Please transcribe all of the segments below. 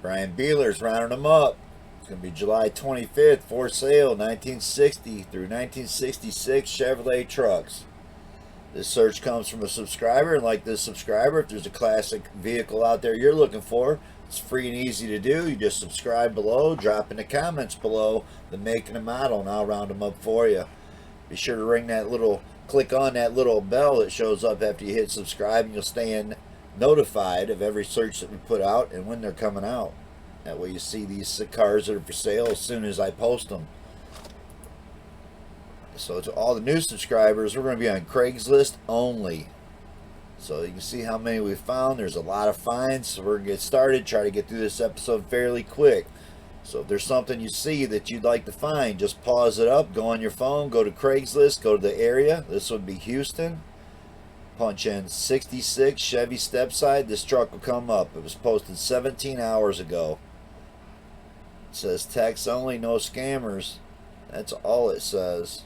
Brian Bealer's rounding them up. It's going to be July 25th, for sale, 1960 through 1966 Chevrolet trucks. This search comes from a subscriber, and like this subscriber, if there's a classic vehicle out there you're looking for, it's free and easy to do. You just subscribe below, drop in the comments below the make and the model, and I'll round them up for you. Be sure to click on that little bell that shows up after you hit subscribe, and you'll stay notified of every search that we put out and when they're coming out. That way you see these cars that are for sale as soon as I post them. So to all the new subscribers, we're going to be on Craigslist only. So you can see how many we found. There's a lot of finds, so we're going to get started. Try to get through this episode fairly quick. So if there's something you see that you'd like to find, just pause it up, go on your phone, go to Craigslist, go to the area. This would be Houston. Punch in 66 Chevy Stepside. This truck will come up. It was posted 17 hours ago. It says text only, no scammers. That's all it says,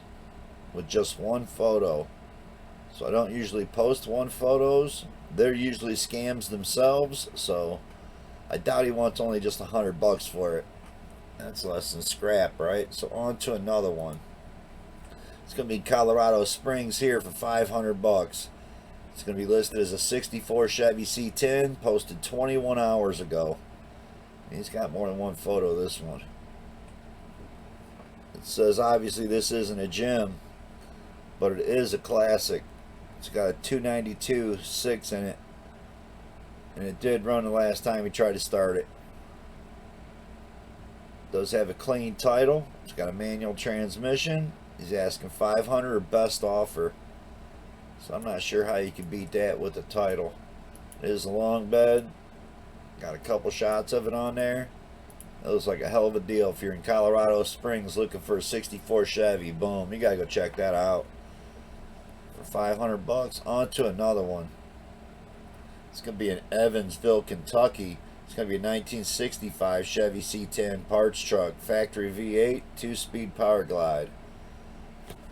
with just one photo. So I don't usually post one photos. They're usually scams themselves, so I doubt he wants only just $100 for it. That's less than scrap, right? So on to another one. It's going to be Colorado Springs here for $500. It's going to be listed as a 64 Chevy C10, posted 21 hours ago. He's got more than one photo of this one. It says obviously this isn't a gem, but it is a classic. It's got a 292.6 in it, and it did run the last time we tried to start it. It does have a clean title. It's got a manual transmission. He's asking $500 or best offer, so I'm not sure how you can beat that with the title. It is a long bed. Got a couple shots of it on there. That looks like a hell of a deal if you're in Colorado Springs looking for a 64 Chevy. Boom, you gotta go check that out. For $500, on to another one. It's gonna be in Evansville, Kentucky. It's gonna be a 1965 Chevy C10 parts truck, factory V8, 2-speed power glide.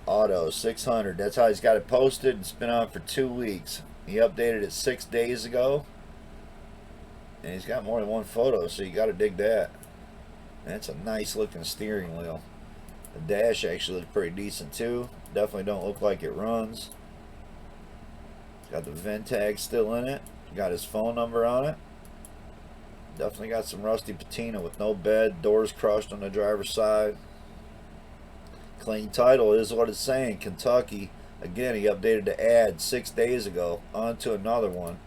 Auto 600. That's how he's got it posted. It's been on for 2 weeks. He updated it 6 days ago. And he's got more than one photo, so you got to dig that. That's a nice looking steering wheel. The dash actually looks pretty decent too. Definitely don't look like it runs. It's got the VIN tag still in it. Got his phone number on it. Definitely got some rusty patina with no bed. Doors crushed on the driver's side. Clean title is what it's saying. Kentucky. Again, he updated the ad 6 days ago. On to another one.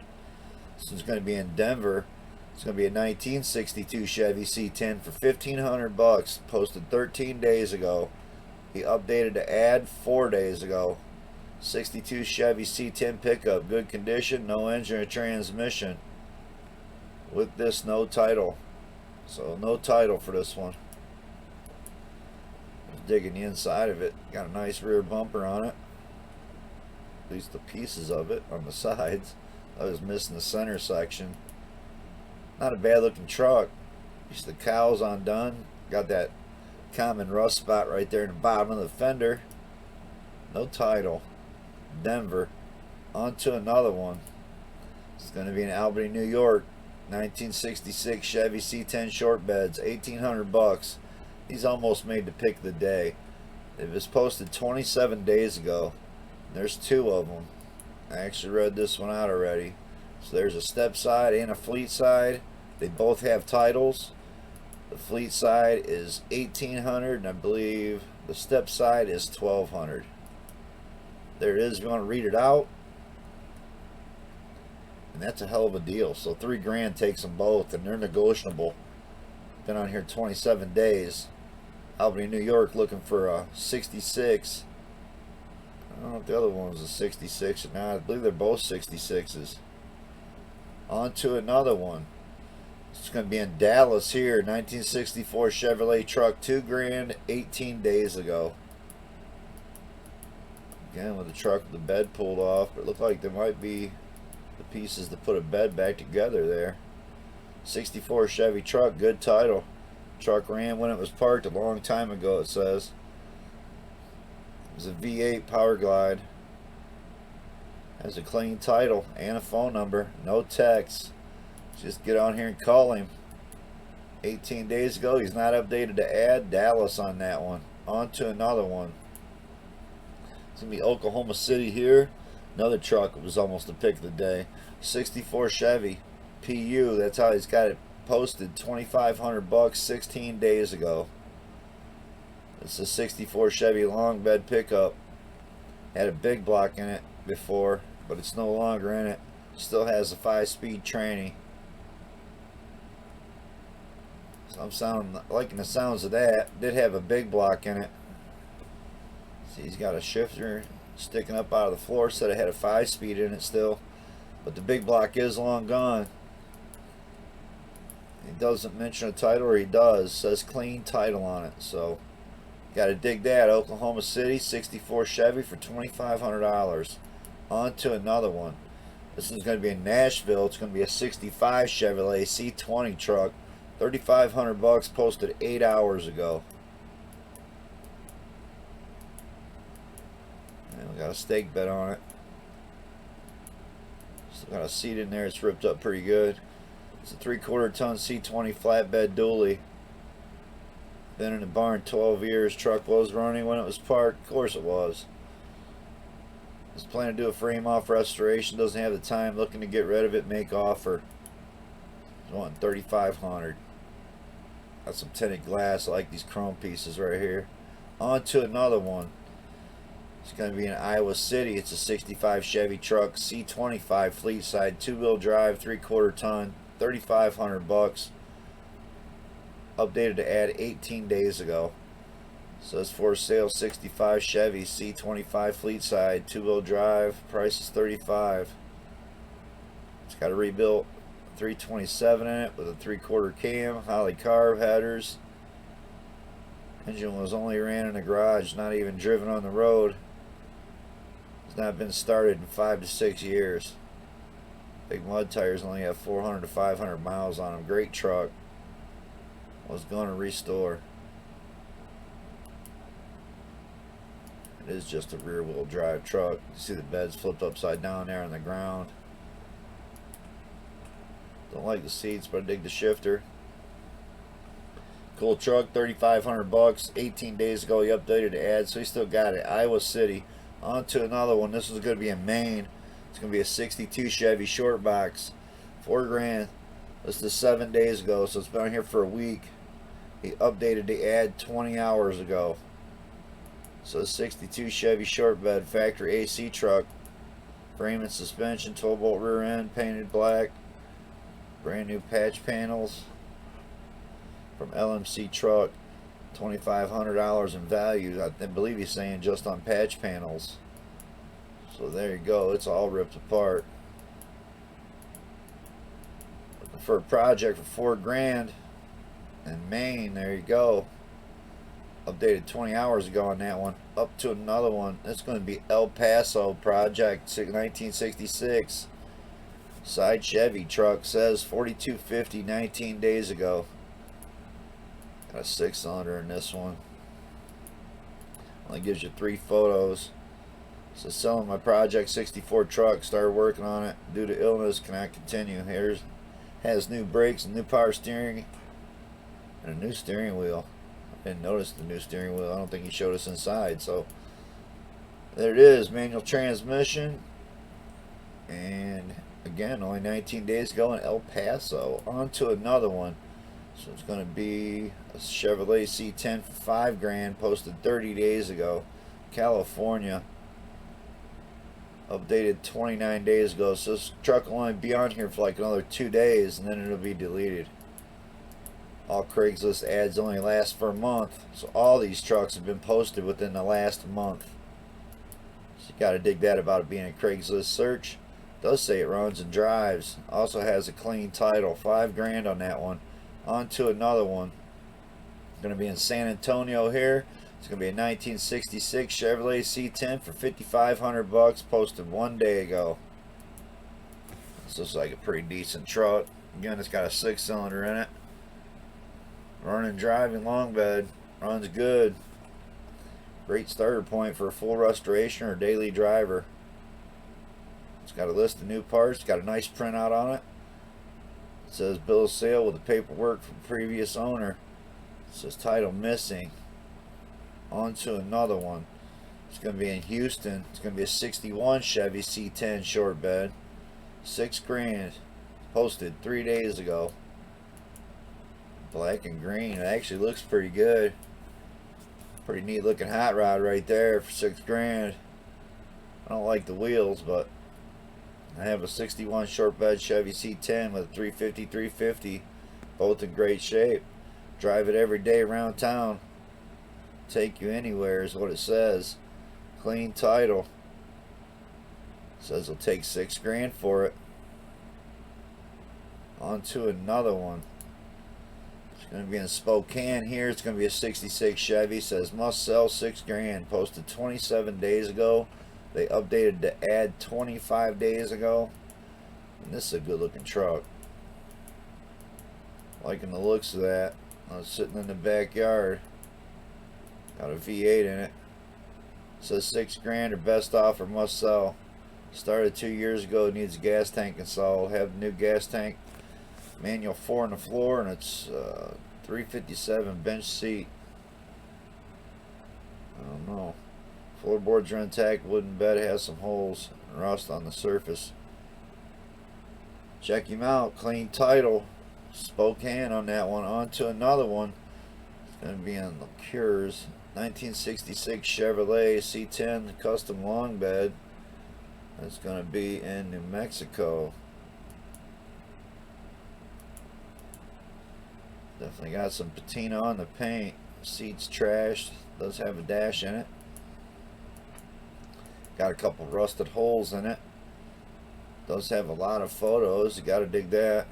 This is going to be in Denver. It's going to be a 1962 Chevy C10 for $1,500, posted 13 days ago. He updated the ad 4 days ago. 62 Chevy C10 pickup, good condition, no engine or transmission. With this, no title. So no title for this one. Just digging the inside of it. Got a nice rear bumper on it. At least the pieces of it on the sides. I was missing the center section. Not a bad looking truck. Just the cowls undone. Got that common rust spot right there in the bottom of the fender. No title. Denver. On to another one. It's going to be in Albany, New York. 1966 Chevy C10 short beds. $1,800. He's almost made the pick of the day. It was posted 27 days ago. There's 2 of them. I actually read this one out already. So there's a step side and a fleet side. They both have titles. The fleet side is $1,800, and I believe the step side is $1,200. There it is. If you want to read it out, and that's a hell of a deal. So $3,000 takes them both, and they're negotiable. Been on here 27 days. Albany, New York, looking for a 66. I don't know if the other one was a 66 or not. I believe they're both 66s. On to another one. It's going to be in Dallas here. 1964 Chevrolet truck. $2,000, 18 days ago. Again, with the truck with the bed pulled off. But it looked like there might be the pieces to put a bed back together there. 64 Chevy truck. Good title. Truck ran when it was parked a long time ago, it says. It was a V8 power glide. Has a clean title and a phone number. No text. Just get on here and call him. 18 days ago. He's not updated to add Dallas on that one. On to another one. It's going to be Oklahoma City here. Another truck. It was almost the pick of the day. 64 Chevy PU. That's how he's got it posted. $2,500 16 days ago. It's a 64 Chevy long bed pickup. Had a big block in it before, but it's no longer in it. Still has a 5-speed tranny. So I'm liking the sounds of that. Did have a big block in it. See, he's got a shifter sticking up out of the floor. Said it had a 5-speed in it still, but the big block is long gone. He doesn't mention a title, or he does. Says clean title on it. So got to dig that. Oklahoma City 64 Chevy for $2,500. On to another one. This is going to be in Nashville. It's going to be a 65 Chevrolet C10 truck. $3,500 posted 8 hours ago. And we got a stake bed on it. Still got a seat in there. It's ripped up pretty good. It's a 3/4 ton C20 flatbed dually. Been in the barn 12 years. Truck was running when it was parked. Of course it was. Was planning to do a frame off restoration. Doesn't have the time. Looking to get rid of it. Make offer. He's wanting $3,500. Got some tinted glass. I like these chrome pieces right here. On to another one. It's going to be in Iowa City. It's a 65 Chevy truck. C25 fleet side. 2-wheel drive. 3/4 ton. $3,500. Updated to add 18 days ago. Says for sale 65 Chevy C25 fleet side, 2-wheel drive. Price is $35,000. It's got a rebuilt 327 in it with a 3/4 cam, Holly carb headers. Engine was only ran in the garage, not even driven on the road. It's not been started in 5 to 6 years. Big mud tires only have 400 to 500 miles on them. Great truck. Was going to restore. It is just a rear wheel drive truck. You see the bed's flipped upside down there on the ground. Don't like the seats, but I dig the shifter. Cool truck, $3,500. 18 days ago he updated to add, so he still got it. Iowa City. On to another one. This is going to be in Maine. It's going to be a 62 Chevy short box. $4,000. This is 7 days ago, so it's been here for a week. He updated to add 20 hours ago. So 62 Chevy short bed factory AC truck. Frame and suspension, 12-bolt rear end, painted black. Brand new patch panels from LMC truck. $2,500 in value. I believe he's saying just on patch panels. So there you go. It's all ripped apart. Looking for a project for $4,000 in Maine. There you go. Updated 20 hours ago on that one. Up to another one. It's going to be El Paso project 1966 side Chevy truck. Says 4250 19 days ago. Got a 6-cylinder in this one. Only gives you 3 photos. So selling my project 64 truck. Started working on it due to illness. Cannot continue. Here's has new brakes and new power steering and a new steering wheel. Didn't notice the new steering wheel. I don't think he showed us inside. So there it is, manual transmission. And again, only 19 days ago in El Paso. On to another one. So it's going to be a Chevrolet C10 for $5,000, posted 30 days ago. California. Updated 29 days ago. So this truck will only be on here for like another 2 days, and then it'll be deleted. All Craigslist ads only last for a month, so all these trucks have been posted within the last month. So you got to dig that about it being a Craigslist search. It does say it runs and drives. Also has a clean title. $5,000 on that one. On to another one. Going to be in San Antonio here. It's going to be a 1966 Chevrolet C10 for $5,500. Posted 1 day ago. This looks like a pretty decent truck. Again, it's got a 6-cylinder in it. Running, driving, long bed. Runs good. Great starter point for a full restoration or daily driver. It's got a list of new parts. Got a nice printout on it. says bill of sale with the paperwork from previous owner. It says title missing. On to another one. It's going to be in Houston. It's going to be a 61 Chevy C10 short bed. $6 grand. Posted 3 days ago. Black and green. It actually looks pretty good. Pretty neat looking hot rod right there for $6 grand. I don't like the wheels, but I have a 61 short bed Chevy C10 with a 350, both in great shape. Drive it every day around town. Take you anywhere is what it says. Clean title. Says it'll take $6 grand for it. On to another one. It's going to be in Spokane here. It's going to be a 66 Chevy. Says must sell $6 grand. Posted 27 days ago. They updated to add 25 days ago. And this is a good looking truck. Liking the looks of that. I was sitting in the backyard. Got a V8 in it. Says $6 grand or best offer, must sell. Started 2 years ago. Needs a gas tank installed. Have a new gas tank. Manual 4 on the floor, and it's 357 bench seat. I don't know. Floorboards are intact. Wooden bed has some holes and rust on the surface. Check him out. Clean title. Spokane on that one. On to another one. It's going to be in the Cures. 1966 Chevrolet C10 custom long bed. It's going to be in New Mexico. Definitely got some patina on the paint. Seat's trashed. Does have a dash in it. Got a couple rusted holes in it. Does have a lot of photos. You got to dig that.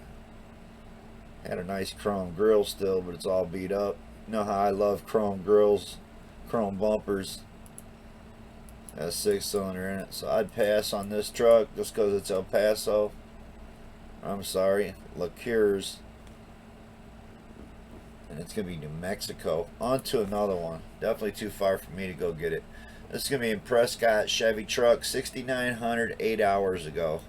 Had a nice chrome grill still, but it's all beat up. You know how I love chrome grills, chrome bumpers. Has 6-cylinder in it, so I'd pass on this truck just because it's El Paso. I'm sorry, Liqueurs. And it's going to be New Mexico. On to another one. Definitely too far for me to go get it. This is going to be in Prescott Chevy truck. 6,900 8 hours ago.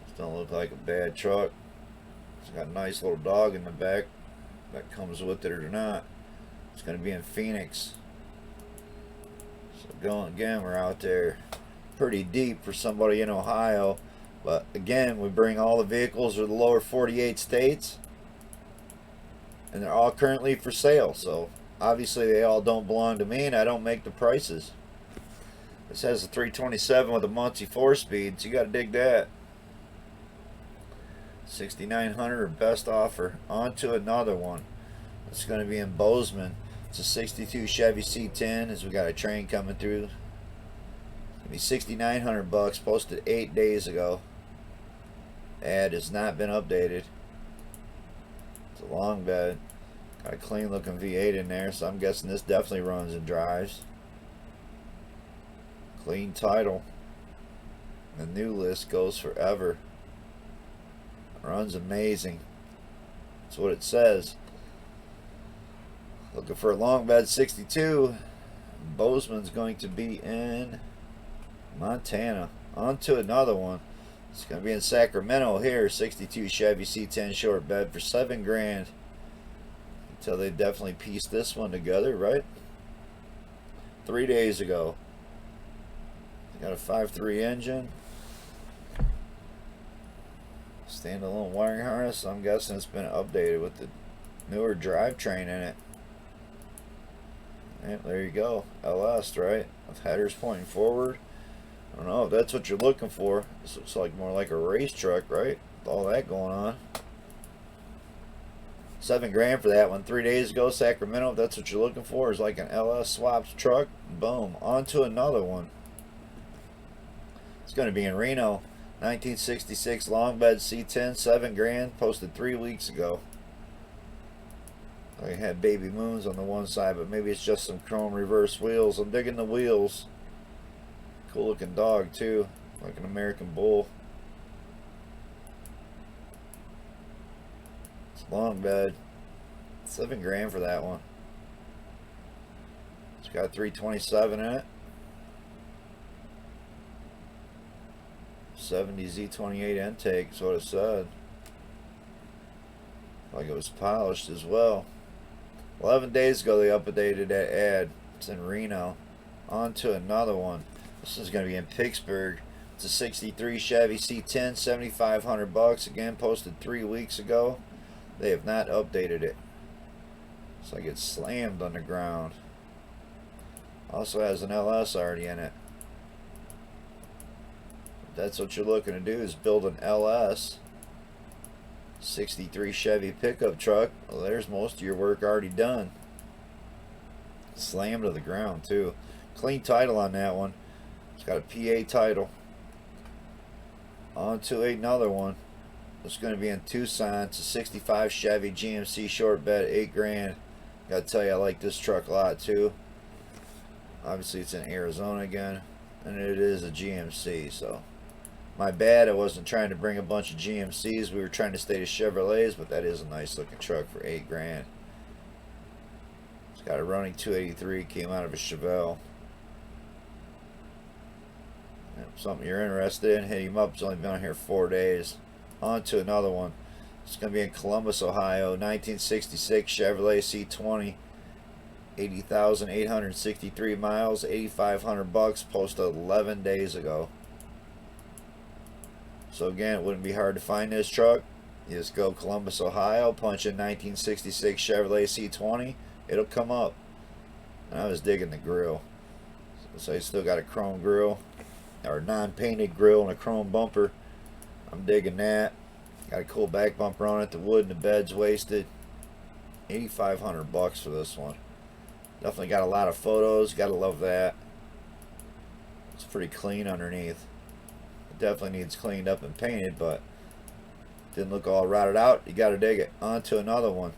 This don't look like a bad truck. It's got a nice little dog in the back. That comes with it or not. It's going to be in Phoenix. So going again, we're out there pretty deep for somebody in Ohio. But again, we bring all the vehicles of the lower 48 states. And they're all currently for sale, so obviously they all don't belong to me, and I don't make the prices. This has a 327 with a Muncie 4-speed, so you got to dig that. 6,900 or best offer. On to another one. It's going to be in Bozeman. It's a 62 Chevy C10 as we got a train coming through. It's going to be 6,900 bucks. Posted 8 days ago. Ad has not been updated. It's a long bed. Got a clean looking V8 in there, so I'm guessing this definitely runs and drives. Clean title. The new list goes forever. Runs amazing. That's what it says. Looking for a long bed 62. Bozeman's going to be in Montana. On to another one. It's going to be in Sacramento here. 62 Chevy C10 short bed for $7 grand. Until they definitely pieced this one together, right? 3 days ago. Got a 5.3 engine. Standalone wiring harness. I'm guessing it's been updated with the newer drivetrain in it. And there you go. LS, right? With headers pointing forward. I don't know if that's what you're looking for. This looks like more like a race truck, right? With all that going on. $7 grand for that one. 3 days ago, Sacramento. If that's what you're looking for, is like an LS swaps truck. Boom. On to another one. It's going to be in Reno. 1966 long bed C10. $7 grand. Posted 3 weeks ago. I had baby moons on the one side, but maybe it's just some chrome reverse wheels. I'm digging the wheels. Cool looking dog too, like an American bull. It's a long bed. $7 grand for that one. It's got 327 in it. 70 Z28 intake is what it said. Like it was polished as well. 11 days ago they updated that ad. It's in Reno. On to another one. This is going to be in Pittsburgh. It's a 63 Chevy C10, 7,500 bucks. Again, posted 3 weeks ago. They have not updated it. It's like it's slammed on the ground. Also has an LS already in it. If that's what you're looking to do, is build an LS 63 Chevy pickup truck. Well, there's most of your work already done. Slammed to the ground too. Clean title on that one. It's got a PA title. On to another one. It's going to be in Tucson. It's a 65 Chevy GMC short bed, 8 grand. Gotta tell you, I like this truck a lot too. Obviously it's in Arizona again, and it is a GMC, so my bad. I wasn't trying to bring a bunch of GMCs. We were trying to stay to Chevrolets, but that is a nice looking truck for 8 grand. It's got a running 283, came out of a Chevelle. If something you're interested in, hit him up. It's only been on here 4 days. On to another one. It's going to be in Columbus, Ohio. 1966 Chevrolet C10. 80,863 miles. 8,500 bucks. Posted 11 days ago. So again, it wouldn't be hard to find this truck. You just go Columbus, Ohio, punch in 1966 Chevrolet C10. It'll come up. And I was digging the grill. So it's still got a chrome grill, or non-painted grill, and a chrome bumper. I'm digging that. Got a cool back bumper on it. The wood in the bed's wasted. 8,500 bucks for this one. Definitely got a lot of photos. Gotta love that. It's pretty clean underneath. It definitely needs cleaned up and painted, but didn't look all rotted out. You gotta dig it. On to another one.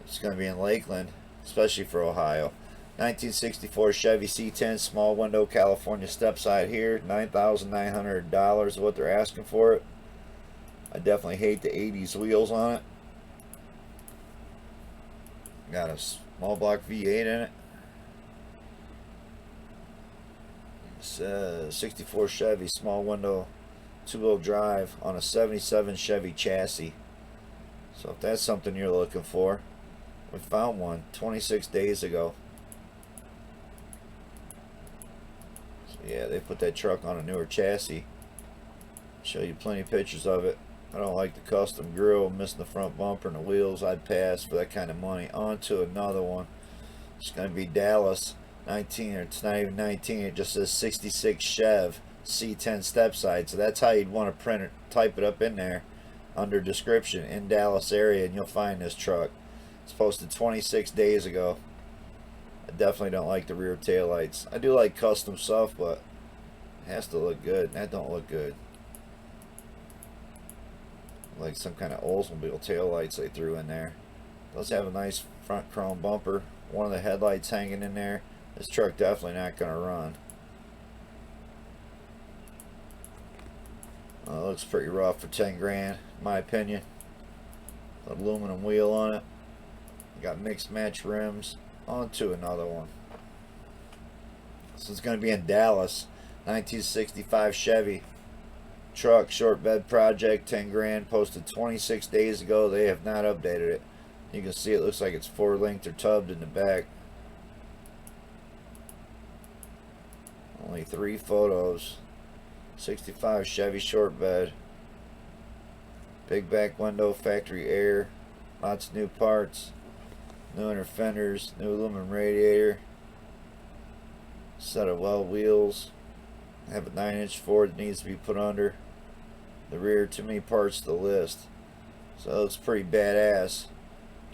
It's gonna be in Lakeland, especially for Ohio. 1964 Chevy C10, small window, California step side here. $9,900 is what they're asking for it. I definitely hate the 80s wheels on it. Got a small block V8 in it. It's a 64 Chevy, small window, 2-wheel drive on a 77 Chevy chassis. So if that's something you're looking for, we found one 26 days ago. Yeah, they put that truck on a newer chassis. Show you plenty of pictures of it. I don't like the custom grille, missing the front bumper and the wheels. I'd pass for that kind of money. On to another one. It's going to be Dallas 19, or it's not even 19. It just says 66 Chev C10 step side. So that's how you'd want to print it, type it up in there under description in Dallas area, and you'll find this truck. It's posted 26 days ago. I definitely don't like the rear tail lights. I do like custom stuff, but it has to look good. That don't look good. Like some kind of Oldsmobile tail lights they threw in there. Does have a nice front chrome bumper. One of the headlights hanging in there. This truck definitely not going to run. It looks pretty rough for 10 grand, in my opinion. Aluminum wheel on it. Got mixed match rims. On to another one. This is going to be in Dallas. 1965 Chevy truck, short bed project, 10 grand, posted 26 days ago. They have not updated it. You can see it looks like it's 4-linked or tubbed in the back. Only 3 photos. 65 Chevy short bed. Big back window, factory air. Lots of new parts. New inner fenders, new aluminum radiator. Set of well wheels. Have a 9-inch Ford that needs to be put under. The rear, too many parts to list. So it looks pretty badass.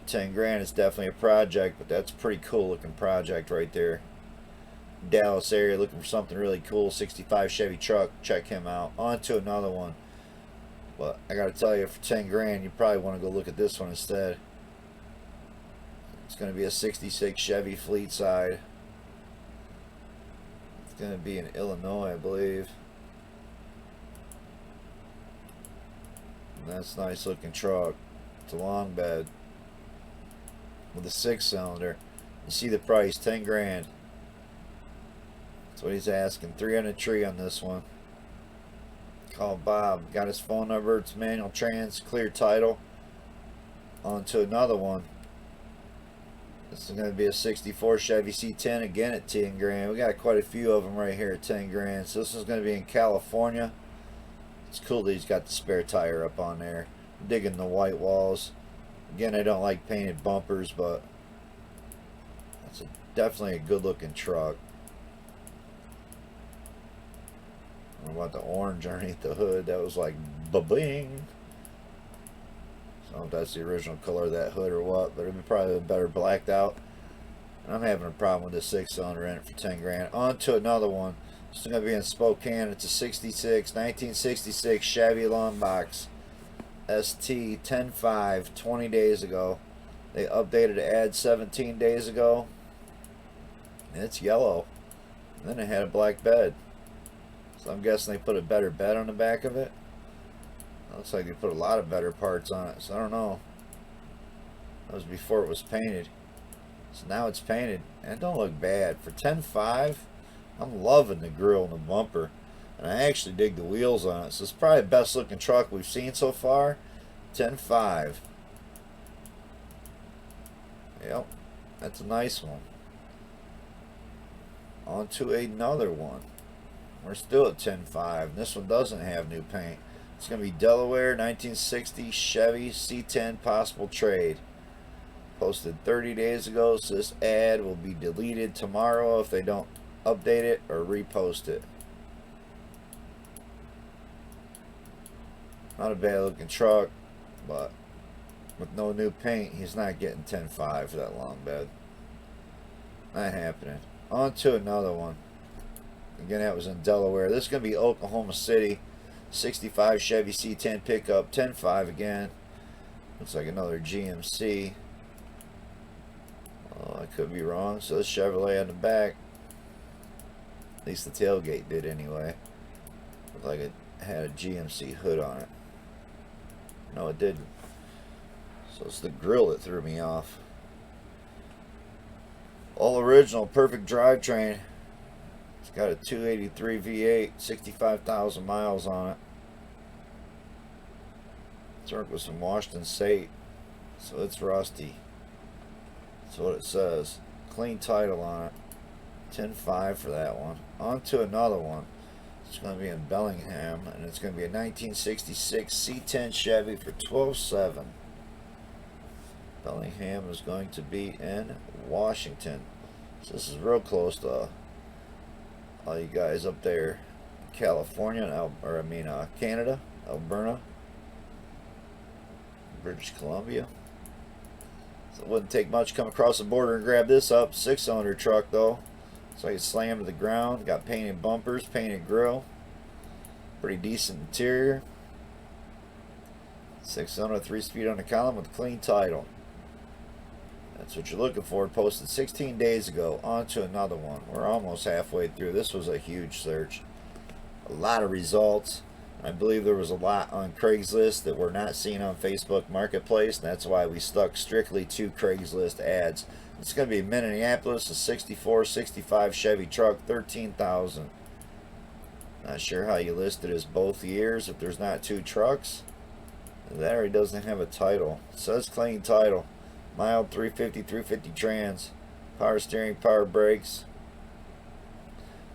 10 grand is definitely a project, but that's a pretty cool looking project right there. Dallas area looking for something really cool. 65 Chevy truck, check him out. On to another one. But I gotta tell you, for 10 grand you probably want to go look at this one instead. It's going to be a 66 Chevy fleet side. It's going to be in Illinois, I believe. And that's a nice looking truck. It's a long bed with a 6-cylinder. You see the price, 10 grand. That's what he's asking. 300 tree on this one. Call Bob. Got his phone number. It's manual trans, clear title. On to another one. This is going to be a 64 Chevy C10 again at 10 grand. We got quite a few of them right here at 10 grand. So this is going to be in California. It's cool that he's got the spare tire up on there. I'm digging the white walls. Again, I don't like painted bumpers, but it's definitely a good looking truck. I don't know about the orange underneath the hood. That was like ba-bing. I don't know if that's the original color of that hood or what, but it'd be probably better blacked out. And I'm having a problem with the 6-cylinder in it for 10 grand. On to another one. This is going to be in Spokane. It's a 1966 Chevy long box ST 10.5 20 days ago. They updated the ad 17 days ago. And it's yellow. And then it had a black bed. So I'm guessing they put a better bed on the back of it. Looks like they put a lot of better parts on it, so I don't know. That was before it was painted. So now it's painted, and it don't look bad. For 10.5, I'm loving the grille and the bumper. And I actually dig the wheels on it. So it's probably the best looking truck we've seen so far. 10.5. Yep, that's a nice one. On to another one. We're still at 10.5, and this one doesn't have new paint. It's going to be Delaware 1960 Chevy C10 possible trade. Posted 30 days ago, so this ad will be deleted tomorrow if they don't update it or repost it. Not a bad looking truck, but with no new paint, he's not getting 10.5 for that long bed. Not happening. On to another one. Again, that was in Delaware. This is going to be Oklahoma City. 65 Chevy C10 pickup, 10.5 again. Looks like another GMC. Oh, I could be wrong. So this Chevrolet on the back. At least the tailgate did anyway. Looked like it had a GMC hood on it. No, it didn't. So it's the grill that threw me off. All original, perfect drivetrain. It's got a 283 V8, 65,000 miles on it. Truck was from Washington State, so it's rusty. That's what it says. Clean title on it. 10.5 for that one. On to another one. It's going to be in Bellingham, and it's going to be a 1966 C10 Chevy for 12.7. Bellingham is going to be in Washington. So this is real close to all you guys up there in California, Canada, Alberta, British Columbia. So it wouldn't take much to come across the border and grab this up. 6-cylinder truck though. So I slammed to the ground. Got painted bumpers, painted grille. Pretty decent interior. 6-cylinder, 3-speed on the column with a clean title. That's what you're looking for. Posted 16 days ago. On to another one. We're almost halfway through. This was a huge search. A lot of results. I believe there was a lot on Craigslist that we're not seeing on Facebook Marketplace. And that's why we stuck strictly to Craigslist ads. It's going to be Minneapolis, a 64, 65 Chevy truck, $13,000. Not sure how you list it as both years if there's not two trucks. There he doesn't have a title. It says clean title. Mild 350 trans, power steering, power brakes.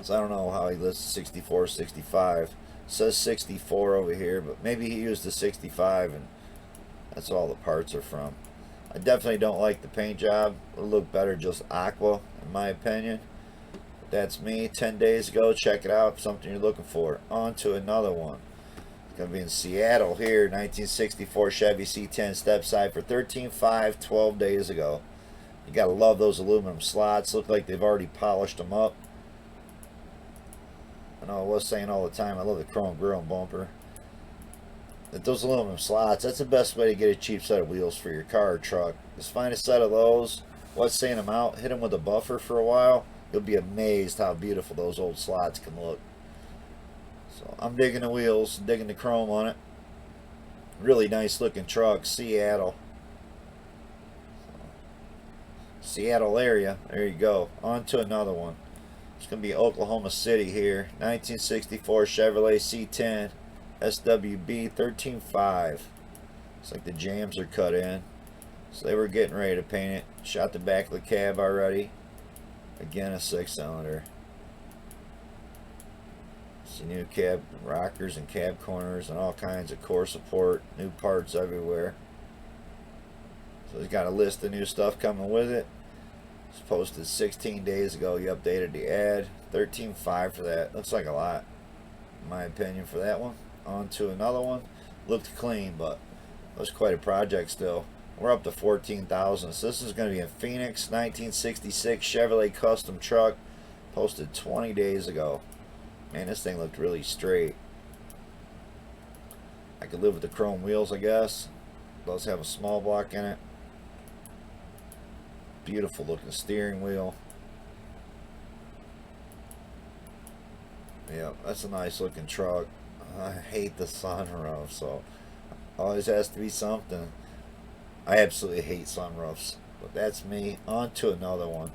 So I don't know how he lists 64, 65. It says 64 over here, but maybe he used the 65 and that's all the parts are from. I definitely don't like the paint job. It'll look better just aqua, in my opinion. But that's me. 10 days ago. Check it out. Something you're looking for. On to another one. Gonna be in Seattle here, 1964 Chevy C10 step side for $13,500 12 days ago. You gotta love those aluminum slots. Look like they've already polished them up. I know I was saying all the time, I love the chrome grille and bumper. But those aluminum slots, that's the best way to get a cheap set of wheels for your car or truck. Just find a set of those, what's saying them out, hit them with a buffer for a while. You'll be amazed how beautiful those old slots can look. So I'm digging the wheels, digging the chrome on it. Really nice looking truck. Seattle. Seattle area. There you go. On to another one. It's going to be Oklahoma City here. 1964 Chevrolet C10 SWB 13.5. Looks like the jams are cut in. So they were getting ready to paint it. Shot the back of the cab already. Again, a 6-cylinder. See new cab rockers and cab corners and all kinds of core support. New parts everywhere. So he's got a list of new stuff coming with it. It's posted 16 days ago. He updated the ad. $13.5 for that. Looks like a lot, in my opinion, for that one. On to another one. Looked clean, but it was quite a project still. We're up to 14,000. So this is going to be in Phoenix, 1966 Chevrolet custom truck. Posted 20 days ago. Man, this thing looked really straight. I could live with the chrome wheels, I guess. Does have a small block in it. Beautiful looking steering wheel. Yeah, that's a nice looking truck. I hate the sunroof, so always has to be something. I absolutely hate sunroofs, but that's me. On to another one.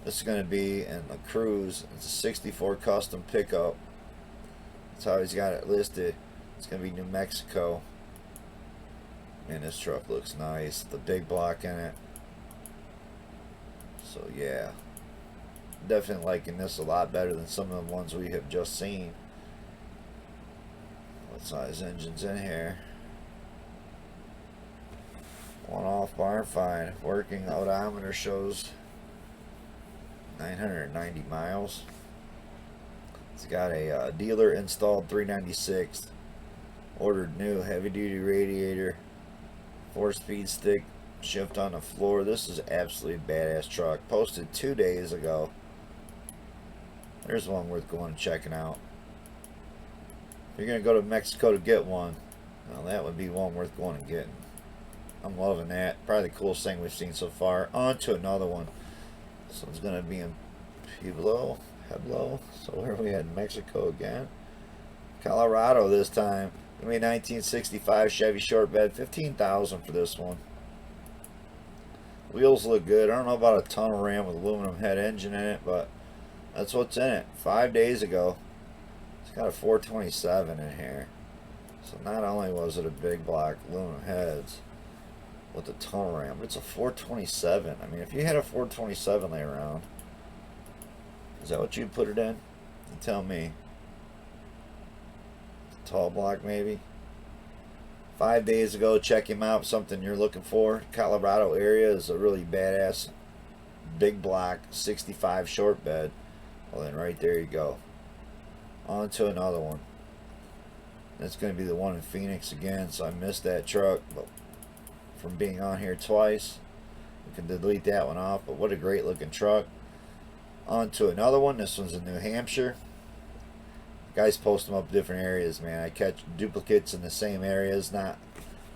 This is going to be in the Cruise. It's a 64 custom pickup. That's how he's got it listed. It's going to be New Mexico. And this truck looks nice. The big block in it. So yeah, definitely liking this a lot better than some of the ones we have just seen. What size engine's in here? One off barn find. Working odometer shows 990 miles. It's got a dealer installed 396. Ordered new heavy duty radiator. 4-speed stick. Shift on the floor. This is absolutely badass truck. Posted 2 days ago. There's one worth going and checking out. If you're going to go to Mexico to get one, well, that would be one worth going and getting. I'm loving that. Probably the coolest thing we've seen so far. On to another one. This one's going to be in Pueblo. So where are we at? Mexico again. Colorado this time. Give me 1965 Chevy short bed. $15,000 for this one. Wheels look good. I don't know about a tunnel ram with aluminum head engine in it, but that's what's in it. 5 days ago. It's got a 427 in here. So not only was it a big block aluminum heads with a tunnel ram, but it's a 427. I mean, if you had a 427 lay around, is that what you'd put it in? You tell me. Tall block maybe. 5 days ago, check him out. Something you're looking for. Colorado area is a really badass big block 65 short bed. Well then right there you go. On to another one. That's going to be the one in Phoenix again, so I missed that truck, but from being on here twice, we can delete that one off. But what a great looking truck. On to another one. This one's in New Hampshire. Guys post them up different areas, man. I catch duplicates in the same areas, not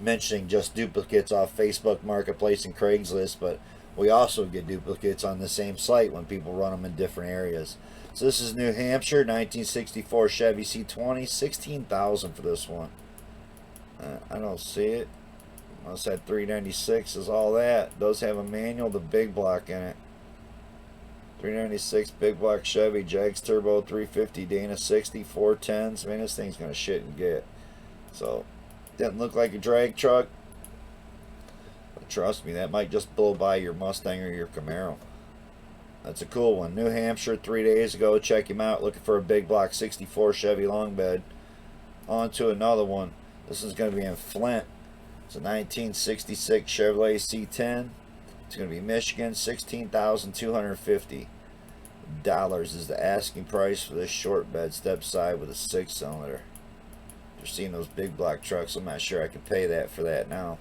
mentioning just duplicates off Facebook Marketplace and Craigslist, but we also get duplicates on the same site when people run them in different areas. So this is New Hampshire, 1964 Chevy C10, $16,000 for this one. I don't see it. Unless that 396 is all that. It does have a manual, the big block in it. 396 big block Chevy, Jags Turbo 350, Dana 60, 410s. Man, this thing's going to shit and get. So, doesn't look like a drag truck. But trust me, that might just blow by your Mustang or your Camaro. That's a cool one. New Hampshire, 3 days ago. Check him out. Looking for a big block 64 Chevy long bed. On to another one. This is going to be in Flint. It's a 1966 Chevrolet C10. It's going to be Michigan. $16,250 is the asking price for this short bed step side with a 6-cylinder. You're seeing those big block trucks. I'm not sure I could pay that for that now.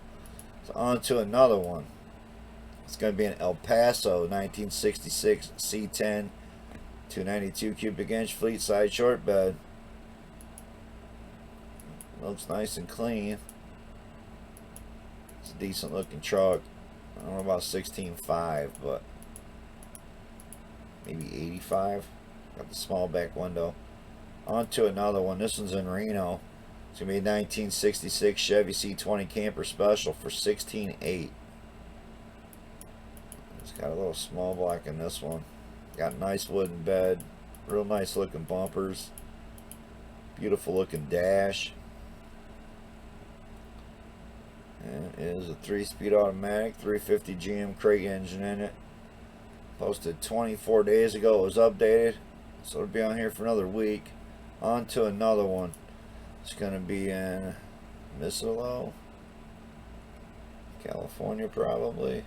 So on to another one. It's going to be an El Paso 1966 C10 292 cubic inch fleet side short bed. Looks nice and clean. It's a decent looking truck. I don't know about 16.5, but maybe 85. Got the small back window. On to another one. This one's in Reno. It's going to be a 1966 Chevy C20 Camper Special for $16,800. It's got a little small block in this one. Got a nice wooden bed. Real nice looking bumpers. Beautiful looking dash. And it is a 3-speed automatic, 350 GM crate engine in it. Posted 24 days ago. It was updated, so it'll be on here for another week. On to another one. It's going to be in Missoula, California probably.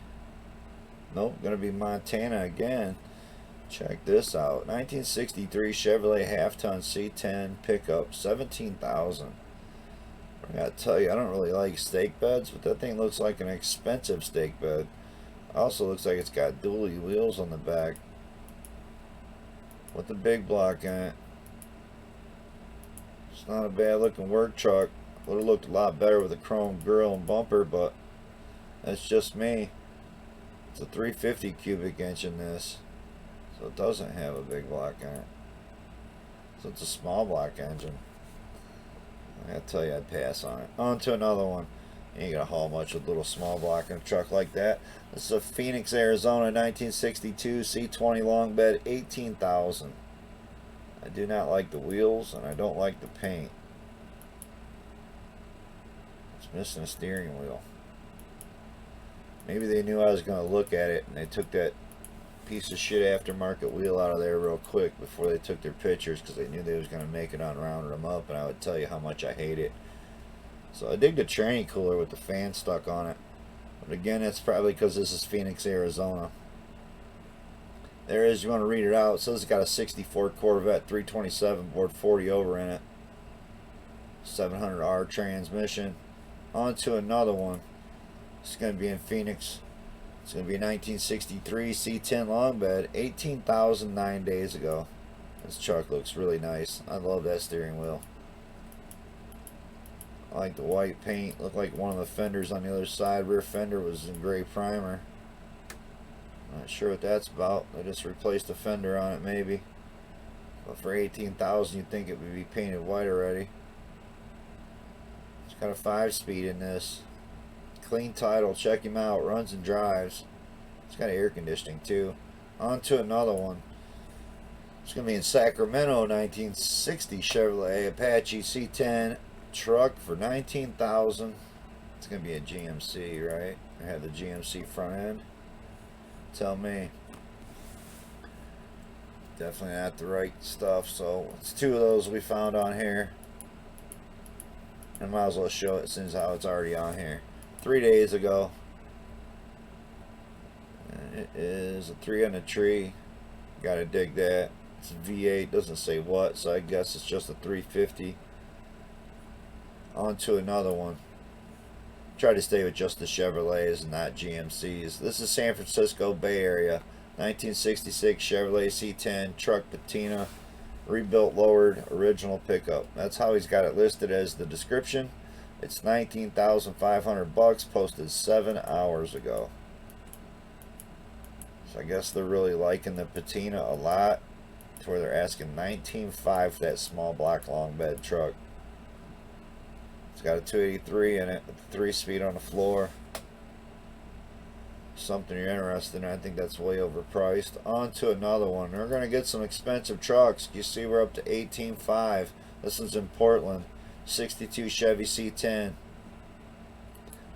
Nope, going to be Montana again. Check this out. 1963 Chevrolet half-ton C10 pickup, $17,000. I gotta tell you, I don't really like stake beds, but that thing looks like an expensive stake bed. Also looks like it's got dually wheels on the back with the big block in it. It's not a bad looking work truck. Would have looked a lot better with a chrome grille and bumper, but that's just me. It's a 350 cubic inch in this, so it doesn't have a big block in it. So it's a small block engine. I gotta tell you, I'd pass on it. On to another one. You ain't gonna haul much with a little small block in a truck like that. This is a Phoenix, Arizona 1962 C20 long bed, $18,000. I do not like the wheels and I don't like the paint. It's missing a steering wheel. Maybe they knew I was gonna look at it and they took that piece of shit aftermarket wheel out of there real quick before they took their pictures, because they knew they was going to make it on rounding them up, and I would tell you how much I hate it. So I dig the tranny cooler with the fan stuck on it, but again, that's probably because this is Phoenix, Arizona. There is, you want to read it out. It says it's got a 64 Corvette 327 board 40 over in it, 700R transmission. On to another one. It's going to be in Phoenix. It's going to be a 1963 C10 long bed, $18,000 9 days ago. This truck looks really nice. I love that steering wheel. I like the white paint. Looked like one of the fenders on the other side, rear fender, was in gray primer. Not sure what that's about. They just replaced the fender on it maybe. But for $18,000 you'd think it would be painted white already. It's got a 5-speed in this. Clean title, check him out, runs and drives. It's got air conditioning too. On to another one. It's going to be in Sacramento, 1960 Chevrolet Apache C10 truck for $19,000. It's going to be a GMC, right? I have the GMC front end. Tell me. Definitely not the right stuff, so it's 2 of those we found on here. I might as well show it since how it's already on here. 3 days ago. And it is a 3 on the tree. Gotta dig that. It's a V8, doesn't say what, so I guess it's just a 350. On to another one. Try to stay with just the Chevrolets and not GMCs. This is San Francisco Bay Area. 1966 Chevrolet C10 truck patina. Rebuilt, lowered, original pickup. That's how he's got it listed as the description. It's $19,500, posted 7 hours ago. So I guess they're really liking the patina a lot, to where they're asking $19,500 for that small block long bed truck. It's got a 283 in it with a 3-speed on the floor. Something you're interested in. I think that's way overpriced. On to another one. We're going to get some expensive trucks. You see we're up to $18,500. This is in Portland. 62 Chevy C10,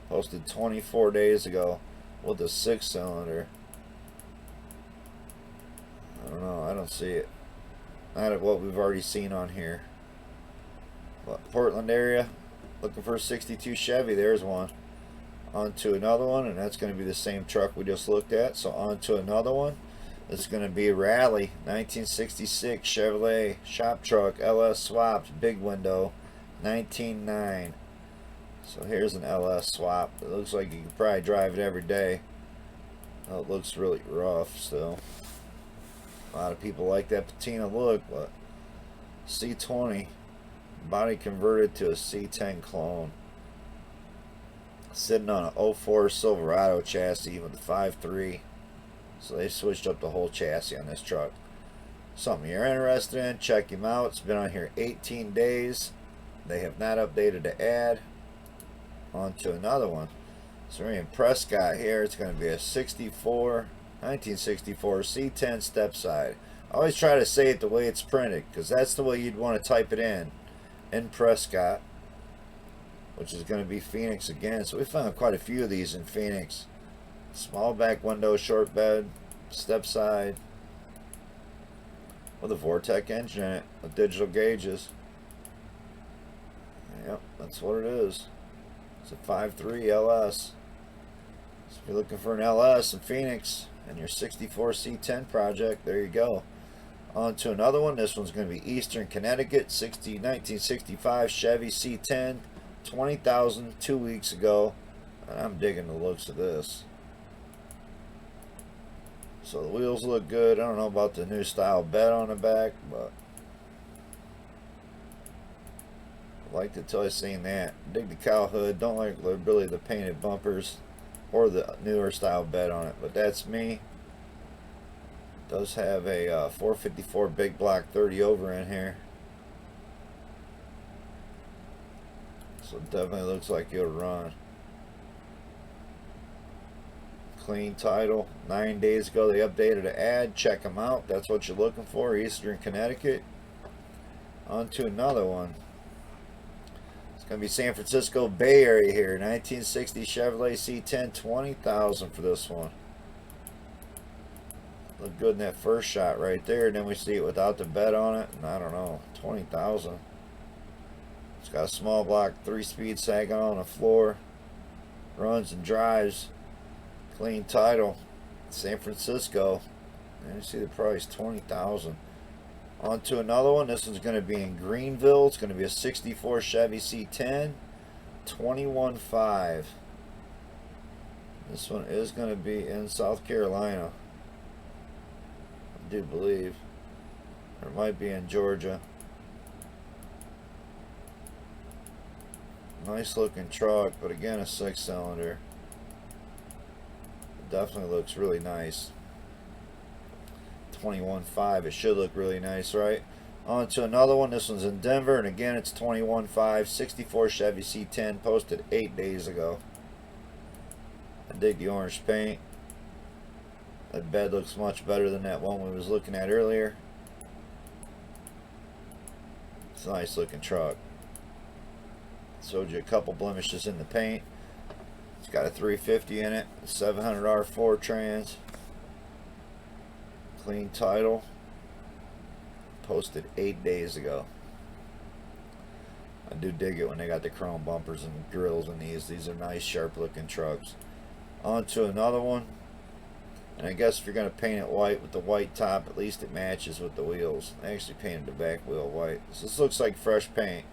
posted 24 days ago with a 6-cylinder. I don't know, I don't see it. Not at what we've already seen on here. But Portland area, looking for a 62 Chevy, there's one. On to another one, and that's going to be the same truck we just looked at. So on to another one. This is going to be a Rally 1966 Chevrolet shop truck, LS swapped, big window. 19.9. So here's an LS swap. It looks like you could probably drive it every day. Oh, it looks really rough still. A lot of people like that patina look, but C20 body converted to a C10 clone. Sitting on an 04 Silverado chassis with a 5.3. So they switched up the whole chassis on this truck. Something you're interested in, check him out. It's been on here 18 days. They have not updated the ad. On to another one. So we're in Prescott here. It's going to be a 1964 C10 step side. I always try to say it the way it's printed, because that's the way you'd want to type it in Prescott. which is going to be Phoenix again. So we found quite a few of these in Phoenix. Small back window, short bed, step side, with a Vortec engine in it, with digital gauges. Yep, that's what it is. It's a 5.3 LS. So if you're looking for an LS in Phoenix and your 64 C10 project, there you go. On to another one. This one's going to be Eastern Connecticut, 1965 Chevy C10, 20,000 2 weeks ago. And I'm digging the looks of this. So the wheels look good. I don't know about the new style bed on the back, but I liked it till I seen that. Dig the cow hood. Don't like really the painted bumpers or the newer style bed on it, but that's me. Does have a 454 big block 30 over in here, so it definitely looks like it'll run. Clean title. 9 days ago they updated the ad. Check them out. That's what you're looking for. Eastern Connecticut. On to another one. It's going to be San Francisco Bay Area here. 1960 Chevrolet C10, 20,000 for this one. Look good in that first shot right there. And then we see it without the bed on it. And I don't know, 20,000. It's got a small block 3-speed sagging on the floor. Runs and drives. Clean title. San Francisco. And you see the price, 20,000. On to another one. This one's going to be in Greenville. It's going to be a 64 Chevy C10, 21.5. This one is going to be in South Carolina, I do believe. Or it might be in Georgia. Nice looking truck, but again a 6-cylinder. It definitely looks really nice. 21.5. It should look really nice, right? On to another one. This one's in Denver, and again it's 21.5. 64 Chevy C10, posted 8 days ago. I dig the orange paint. That bed looks much better than that one we was looking at earlier. It's a nice looking truck. Showed you a couple blemishes in the paint. It's got a 350 in it, a 700 R4 trans. Clean title. Posted 8 days ago. I do dig it when they got the chrome bumpers and grills in these. These are nice, sharp looking trucks. On to another one. And I guess if you're going to paint it white with the white top, at least it matches with the wheels. I actually painted the back wheel white. So this looks like fresh paint.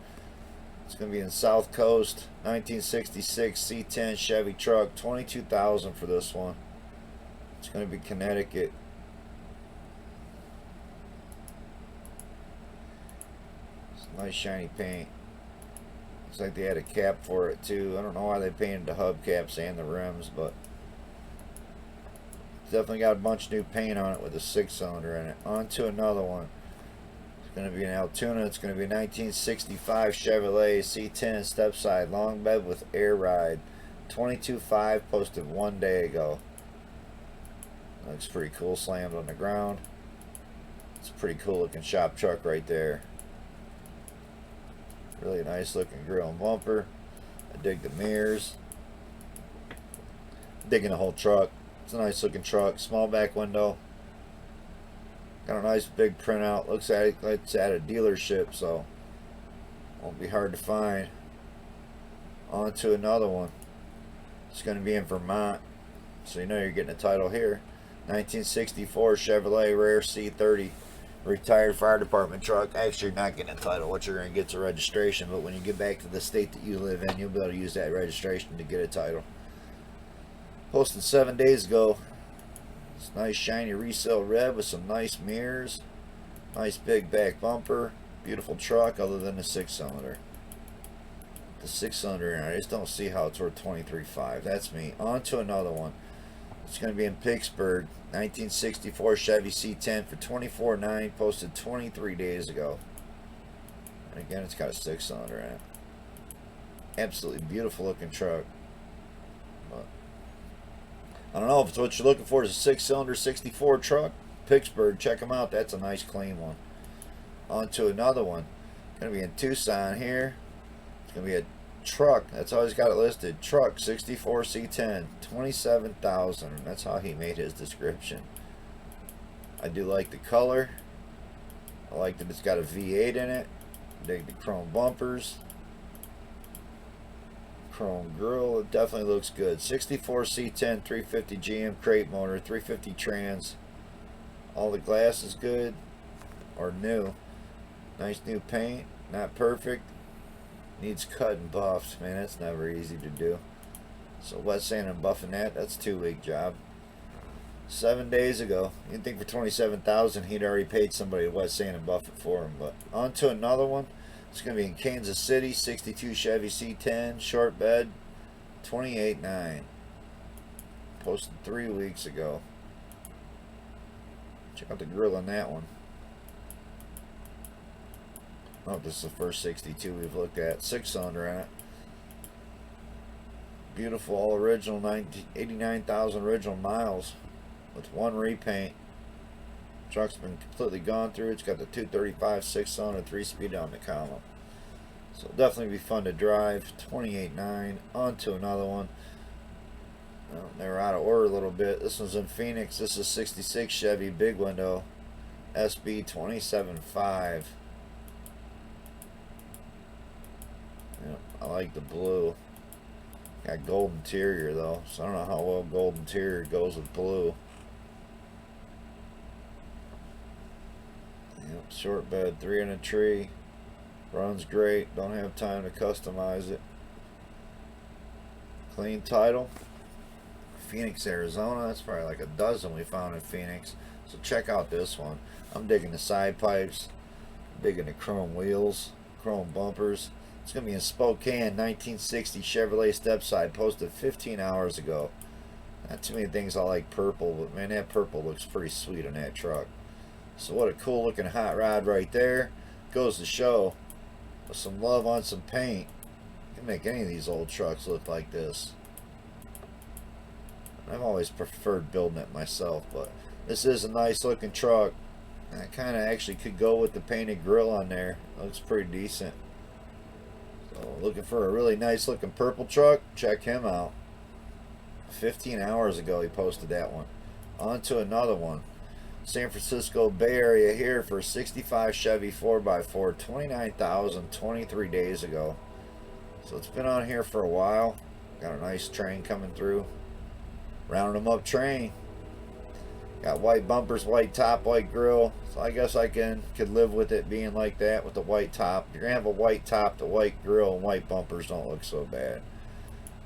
It's going to be in South Coast, 1966 C10 Chevy truck, 22,000 for this one. It's going to be Connecticut. It's nice shiny paint. Looks like they had a cap for it too. I don't know why they painted the hubcaps and the rims, but it's definitely got a bunch of new paint on it with a 6-cylinder in it. On to another one. Going to be in Altoona. It's going to be 1965 Chevrolet C10 step side long bed with air ride, 22.5, posted 1 day ago. Looks pretty cool, slammed on the ground. It's a pretty cool looking shop truck right there. Really nice looking grill and bumper. I dig the mirrors. Digging the whole truck. It's a nice looking truck. Small back window. Got a nice big printout. Looks like it's at a dealership, so won't be hard to find. On to another one. It's going to be in Vermont, so you know you're getting a title here. 1964 Chevrolet Rare C30 retired fire department truck. Actually, you're not getting a title. What you're going to get is a registration, but when you get back to the state that you live in, you'll be able to use that registration to get a title. Posted 7 days ago. It's nice shiny resale red with some nice mirrors. Nice big back bumper. Beautiful truck other than the 6-cylinder. The 6-cylinder, I just don't see how it's worth 23.5. That's me. On to another one. It's going to be in Pittsburgh. 1964 Chevy C10 for 24.9. Posted 23 days ago. And again, it's got a 6-cylinder in it. Absolutely beautiful looking truck. But I don't know if it's what you're looking for. Is a 6-cylinder 64 truck. Pittsburgh, check them out. That's a nice clean one. On to another one. Going to be in Tucson here. It's going to be a Truck, that's how he's got it listed. Truck 64 C10, 27,000. That's how he made his description. I do like the color. I like that it's got a V8 in it. Dig the chrome bumpers. Chrome grille, it definitely looks good. 64 C10, 350 GM crate motor, 350 trans. All the glass is good or new. Nice new paint, not perfect. Needs cut and buffed. Man, that's never easy to do. So wet sand and buffing that's a 2-week job. 7 days ago. You'd think for 27,000 he'd already paid somebody to wet sand and buff it for him. But on to another one. It's going to be in Kansas City. 62 Chevy C10 short bed, 28.9. Posted 3 weeks ago. Check out the grill on that one. Oh, this is the first 62 we've looked at. 6-cylinder on it. Beautiful, all original, 89,000 original miles with 1 repaint. Truck's been completely gone through. It's got the 235 6-cylinder 3-speed on the column. So it'll definitely be fun to drive. 28.9. On to another one. Well, they were out of order a little bit. This one's in Phoenix. This is 66 Chevy big window SB 27.5. I like the blue. Got gold interior though, so I don't know how well gold interior goes with blue. Yep, short bed, 3 in a tree. Runs great. Don't have time to customize it. Clean title. Phoenix, Arizona. That's probably like a dozen we found in Phoenix. So check out this one. I'm digging the side pipes. Digging the chrome wheels, chrome bumpers. It's going to be in Spokane, 1960 Chevrolet stepside, posted 15 hours ago. Not too many things I like purple, but man, that purple looks pretty sweet on that truck. So what a cool looking hot rod right there. Goes to show, with some love on some paint, you can make any of these old trucks look like this. I've always preferred building it myself, but this is a nice looking truck. I kind of actually could go with the painted grille on there. Looks pretty decent. So looking for a really nice looking purple truck, check him out. 15 hours ago he posted that one. On to another one. San Francisco Bay Area here for a 65 Chevy 4x4, 29,000, 23 days ago. So it's been on here for a while. Got a nice train coming through. Rounding them up train. Got white bumpers, white top, white grill. So I guess I could live with it being like that with the white top. If you're gonna have a white top, the white grill and white bumpers don't look so bad.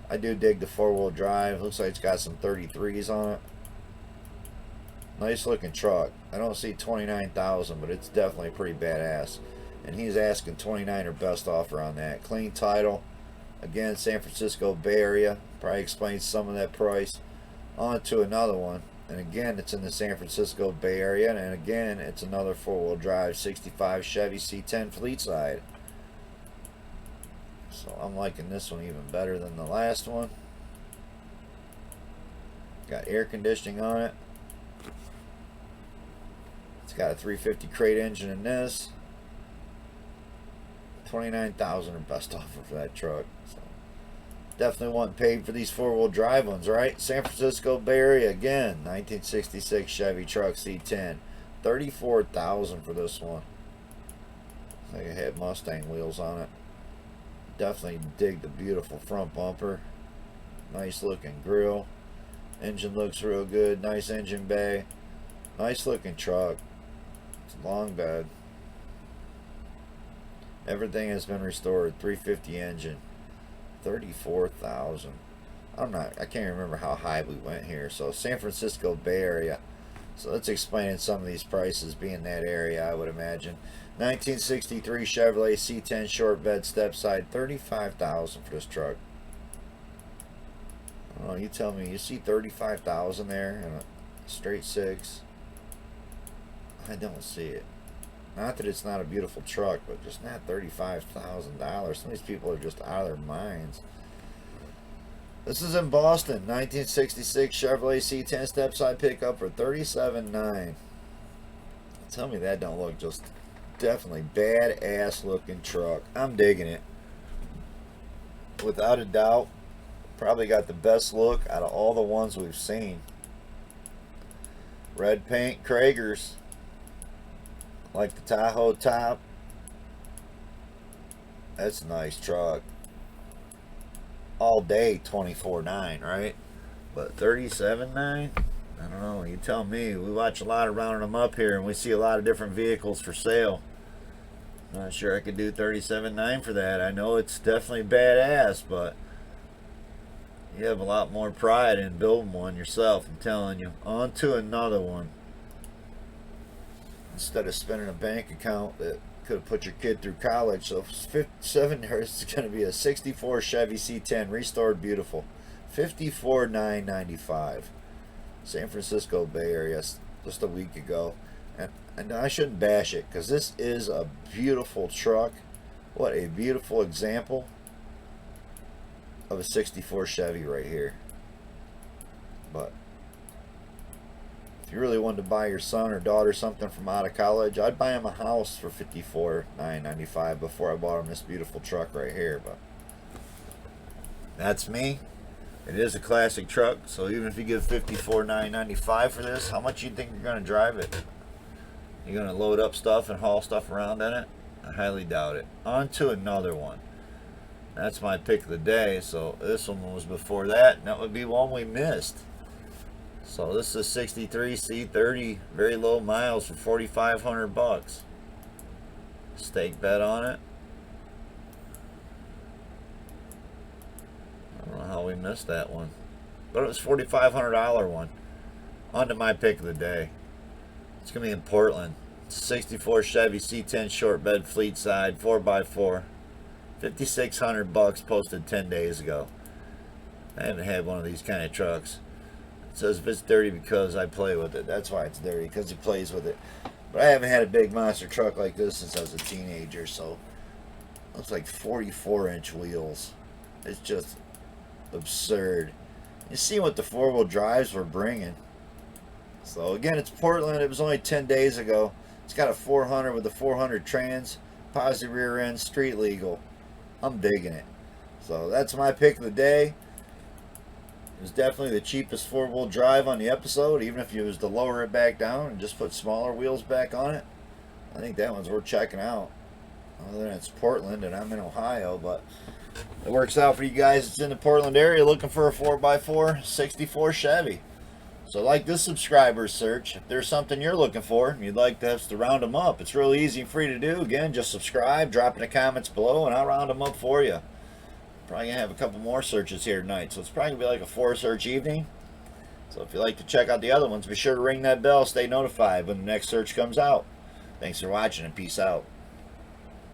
I do dig the 4-wheel drive. Looks like it's got some 33s on it. Nice looking truck. I don't see 29,000, but it's definitely pretty badass. And he's asking 29 or best offer on that. Clean title. Again, San Francisco Bay Area. Probably explains some of that price. On to another one. And again, it's in the San Francisco Bay Area. And again, it's another 4-wheel drive 65 Chevy C10 fleet side. So I'm liking this one even better than the last one. Got air conditioning on it. It's got a 350 crate engine in this. 29,000 or best offer for that truck. So definitely want paid for these 4-wheel drive ones, right? San Francisco Bay Area again. 1966 Chevy truck C10. 34,000 for this one. I think it had Mustang wheels on it. Definitely dig the beautiful front bumper. Nice looking grill. Engine looks real good. Nice engine bay. Nice looking truck. It's a long bed. Everything has been restored. 350 engine. 34,000. I can't remember how high we went here. So San Francisco Bay Area. So let's explain some of these prices being that area, I would imagine. 1963 Chevrolet C10 short bed stepside, 35,000 for this truck. Oh, you tell me, you see 35,000 there in a straight 6? I don't see it. Not that it's not a beautiful truck, but just not $35,000. Some of these people are just out of their minds. This is in Boston, 1966 Chevrolet C10 stepside pickup for $37,900. Tell me that don't look just definitely badass looking truck. I'm digging it. without a doubt, probably got the best look out of all the ones we've seen. Red paint Kragers, like the Tahoe top. That's a nice truck. All day 24.9, right? But 37.9, I don't know. You tell me. We watch a lot of rounding them up here, and we see a lot of different vehicles for sale. Not sure I could do 37.9 for that. I know it's definitely badass, but you have a lot more pride in building one yourself. I'm telling you. On to another one. Instead of spending a bank account that could have put your kid through college. So 7 years is going to be a 64 Chevy C10 restored beautiful. 54,995. San Francisco Bay Area just a week ago. And I shouldn't bash it because this is a beautiful truck. What a beautiful example of a 64 Chevy right here. But if you really wanted to buy your son or daughter something from out of college, I'd buy him a house for $54,995 before I bought him this beautiful truck right here. But that's me. It is a classic truck, so even if you give $54,995 for this, how much you think you're going to drive it? You're going to load up stuff and haul stuff around in it? I highly doubt it. On to another one. That's my pick of the day. So this one was before that, and that would be one we missed. So this is a 63 C30, very low miles for $4,500. Stake bet on it. I don't know how we missed that one, but it was $4,500 one. On to my pick of the day. It's gonna be in Portland. It's a 64 Chevy C10 short bed fleet side 4x4, $5,600 posted 10 days ago. I haven't had one of these kind of trucks. It says if it's dirty because I play with it. That's why it's dirty, because he plays with it. But I haven't had a big monster truck like this since I was a teenager. So it looks like 44-inch wheels. It's just absurd. You see what the four-wheel drives were bringing. So again, it's Portland. It was only 10 days ago. It's got a 400 with a 400 trans, positive rear end, street legal. I'm digging it. So that's my pick of the day. It was definitely the cheapest four-wheel drive on the episode, even if you was to lower it back down and just put smaller wheels back on it. I think that one's worth checking out. Other than it's Portland and I'm in Ohio, but it works out for you guys. It's in the Portland area looking for a 4x4 64 Chevy. So like this subscriber search, if there's something you're looking for and you'd like us to round them up, it's really easy and free to do. Again, just subscribe, drop in the comments below, and I'll round them up for you. Probably gonna have a couple more searches here tonight, so it's probably gonna be like a 4-search evening. So if you'd like to check out the other ones, be sure to ring that bell, stay notified when the next search comes out. Thanks for watching and peace out.